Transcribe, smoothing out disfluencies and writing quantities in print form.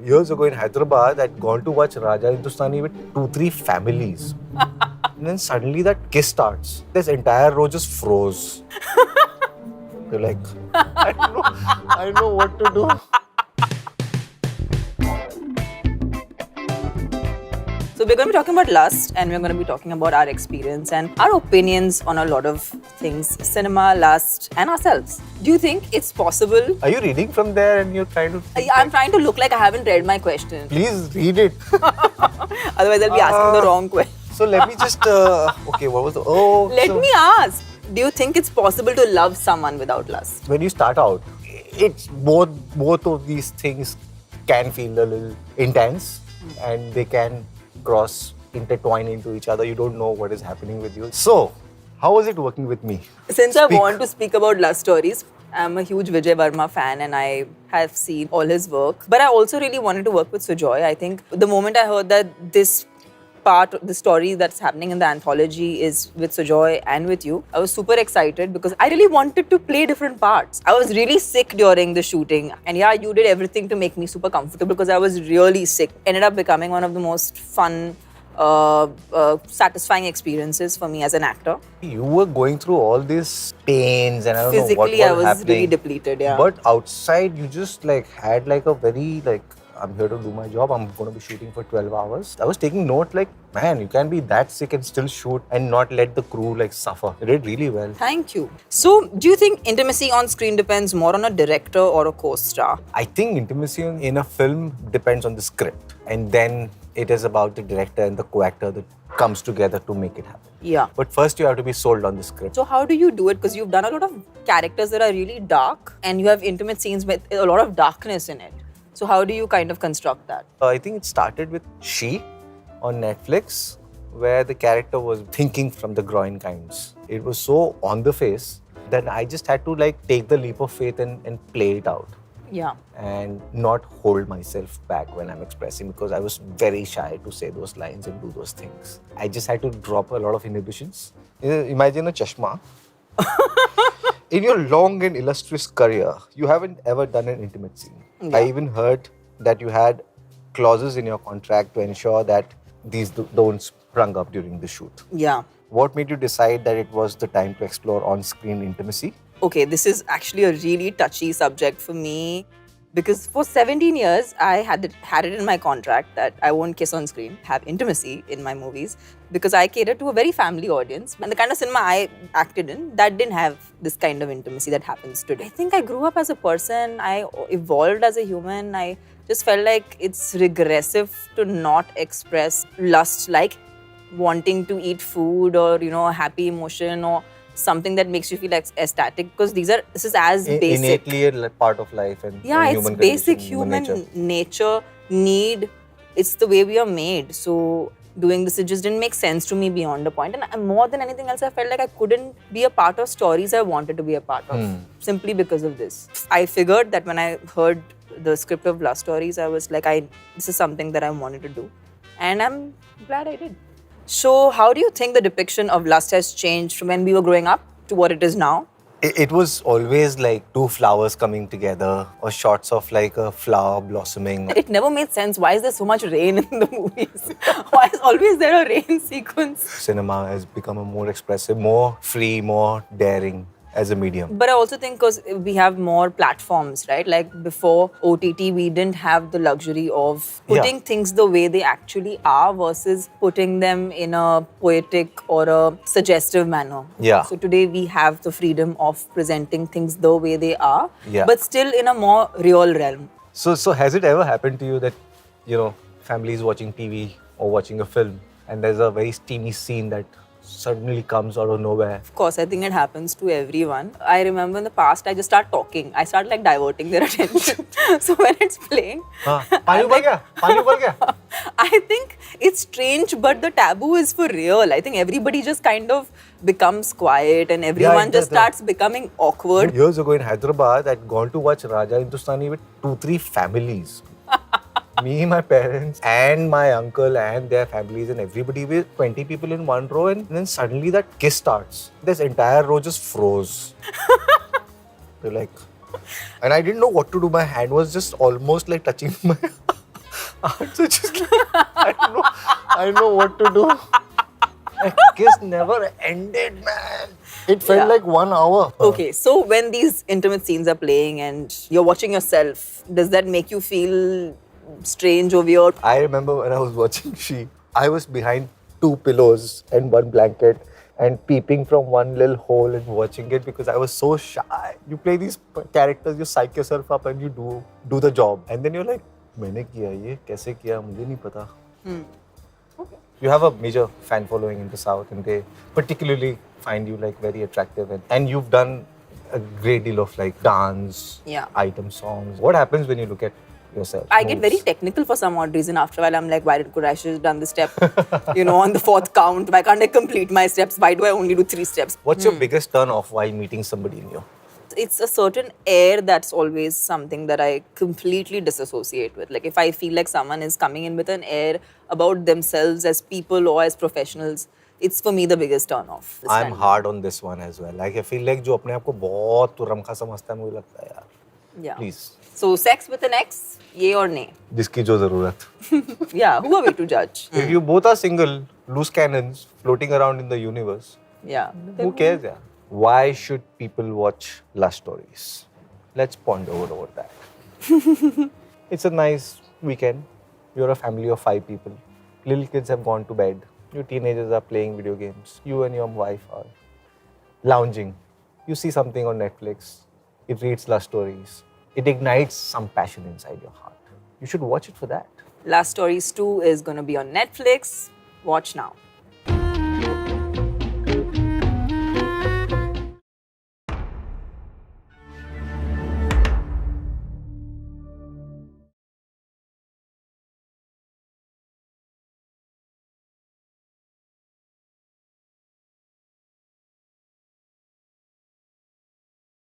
Years ago in Hyderabad, I'd gone to watch Raja Hindustani with 2-3 families. And then suddenly that kiss starts. This entire row just froze. They're like, I don't know what to do. So we're going to be talking about lust, and we're going to be talking about our experience and our opinions on a lot of things, cinema, lust, and ourselves. Do you think it's possible? Are you reading from there and you're trying to... I'm trying to look like I haven't read my question. Please read it. Otherwise, I'll be asking the wrong question. So let me just... okay, what was the... Let me ask. Do you think it's possible to love someone without lust? When you start out, it's both of these things can feel a little intense and they can intertwine into each other. You don't know what is happening with you. So, how was it working with me? Since I want to speak about love stories, I'm a huge Vijay Varma fan and I have seen all his work. But I also really wanted to work with Sujoy. I think the moment I heard that this part of the story that's happening in the anthology is with Sujoy and with you, I was super excited because I really wanted to play different parts. I was really sick during the shooting. And yeah, you did everything to make me super comfortable because I was really sick. Ended up becoming one of the most fun, satisfying experiences for me as an actor. You were going through all these pains and I don't know what was Physically, I was happening. really depleted, yeah. But outside, you just had a very I'm here to do my job. I'm going to be shooting for 12 hours. I was taking note man, you can be that sick and still shoot and not let the crew suffer. You did really well. Thank you. So, do you think intimacy on screen depends more on a director or a co-star? I think intimacy in a film depends on the script. And then it is about the director and the co-actor that comes together to make it happen. Yeah. But first you have to be sold on the script. So how do you do it? Because you've done a lot of characters that are really dark and you have intimate scenes with a lot of darkness in it. So how do you kind of construct that? I think it started with She on Netflix, where the character was thinking from the groin kinds. It was so on the face that I just had to take the leap of faith and play it out. Yeah. And not hold myself back when I'm expressing because I was very shy to say those lines and do those things. I just had to drop a lot of inhibitions. Imagine a chashma. In your long and illustrious career, you haven't ever done an intimate scene. Yeah. I even heard that you had clauses in your contract to ensure that these don't sprung up during the shoot. Yeah. What made you decide that it was the time to explore on-screen intimacy? Okay, this is actually a really touchy subject for me because for 17 years, I had it in my contract that I won't kiss on screen, have intimacy in my movies because I cater to a very family audience. And the kind of cinema I acted in, that didn't have this kind of intimacy that happens today. I think I grew up as a person, I evolved as a human, I just felt like it's regressive to not express lust like wanting to eat food or, a happy emotion or something that makes you feel ecstatic because this is as basic. Innately a part of life and yeah, human it's basic condition, human nature, need. It's the way we are made. So doing this, it just didn't make sense to me beyond a point. And more than anything else, I felt like I couldn't be a part of stories I wanted to be a part of simply because of this. I figured that when I heard the script of Love Stories, I was like, this is something that I wanted to do. And I'm glad I did. So how do you think the depiction of lust has changed from when we were growing up to what it is now? It was always two flowers coming together or shots of a flower blossoming. It never made sense. Why is there so much rain in the movies? Why is always there a rain sequence? Cinema has become a more expressive, more free, more daring as a medium. But I also think because we have more platforms, right? Like before OTT, we didn't have the luxury of putting things the way they actually are versus putting them in a poetic or a suggestive manner. Yeah. So today we have the freedom of presenting things the way they are, yeah, but still in a more real realm. So has it ever happened to you that, families watching TV or watching a film and there's a very steamy scene that suddenly comes out of nowhere? Of course, I think it happens to everyone. I remember in the past, I just start talking. I start diverting their attention. So when it's playing, Pani ubal gaya? I think it's strange, but the taboo is for real. I think everybody just kind of becomes quiet and everyone just starts becoming awkward. Years ago in Hyderabad, I'd gone to watch Raja Hindustani with 2-3 families. Me, my parents, and my uncle and their families and everybody with 20 people in one row, and then suddenly that kiss starts. This entire row just froze. They're and I didn't know what to do. My hand was just almost touching my So just like, I know what to do. That kiss never ended, man. It felt Yeah. like 1 hour. Okay, so when these intimate scenes are playing and you're watching yourself, does that make you feel strange or weird? I remember when I was watching She, I was behind 2 pillows and 1 blanket and peeping from one little hole and watching it because I was so shy. You play these characters, you psych yourself up and you do the job. And then you're like, मैंने किया ये कैसे किया मुझे नहीं पता. Okay. You have a major fan following in the South and they particularly find you like very attractive and you've done a great deal of like dance, Yeah. item songs. What happens when you look at yourself? I get very technical for some odd reason. After a while, I'm like, could I should have done the step, on the 4th count? Why can't I complete my steps? Why do I only do 3 steps? What's your biggest turn off while meeting somebody new? It's a certain air that's always something that I completely disassociate with. Like if I feel like someone is coming in with an air about themselves as people or as professionals, it's for me the biggest turn off. I'm hard on this one as well. Like I feel like जो अपने आप को बहुत तुरमखा समझता है मुझे लगता है यार. Yeah. Please. So sex with an ex, yay or nay? जिसकी जो ज़रूरत. Yeah, who are we to judge? If you both are single, loose cannons floating around in the universe, Yeah. who cares? Yeah. Why should people watch love stories? Let's ponder over that. It's a nice weekend. You're a family of 5 people. Little kids have gone to bed. Your teenagers are playing video games. You and your wife are lounging. You see something on Netflix. It reads love stories. It ignites some passion inside your heart. You should watch it for that. Last Stories 2 is going to be on Netflix. Watch now.